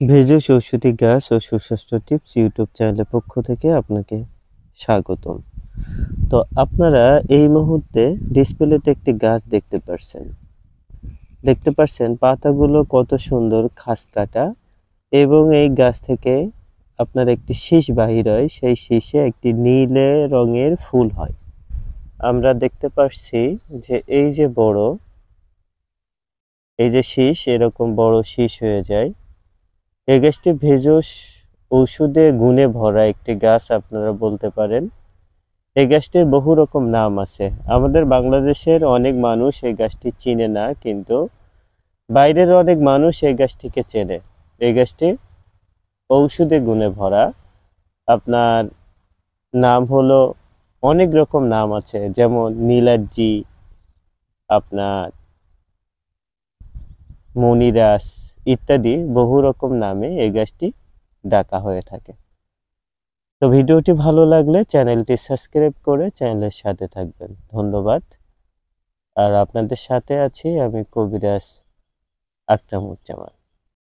ভেষজ ঔষধি গাছ ও সুস্বাস্থ্য টিপস ইউটিউব চ্যানেলের পক্ষ থেকে আপনাকে স্বাগতম। তো আপনারা এই মুহূর্তে ডিসপ্লেতে একটি গাছ দেখতে পারছেন পাতাগুলো কত সুন্দর খাস কাটা এবং এই গাছ থেকে আপনার একটি শীষ বাহির হয়, সেই শীষে একটি নীলে রঙের ফুল হয়। আমরা দেখতে পাচ্ছি যে এই যে শীষ এরকম বড় শীষ হয়ে যায়। এই গাছটি ভেষজ ঔষধে গুণে ভরা একটি গাছ আপনারা বলতে পারেন। এই গাছটির বহু রকম নাম আছে। আমাদের বাংলাদেশের অনেক মানুষ এই গাছটি চিনে না, কিন্তু বাইরের অনেক মানুষ এই গাছটিকে চেনে। এই গাছটি ঔষধে গুণে ভরা। আপনার নাম হলো, অনেক রকম নাম আছে, যেমন নীলাদ্রি, আপনার মনিরাস ইত্যাদি বহু রকম নামে এই গাছটি ডাকা হয়ে থাকে। তো ভিডিওটি ভালো লাগলে চ্যানেলটি সাবস্ক্রাইব করে চ্যানেলের সাথে থাকবেন। ধন্যবাদ। আর আপনাদের সাথে আছি আমি কবিরাজ আকরামুজ্জামান।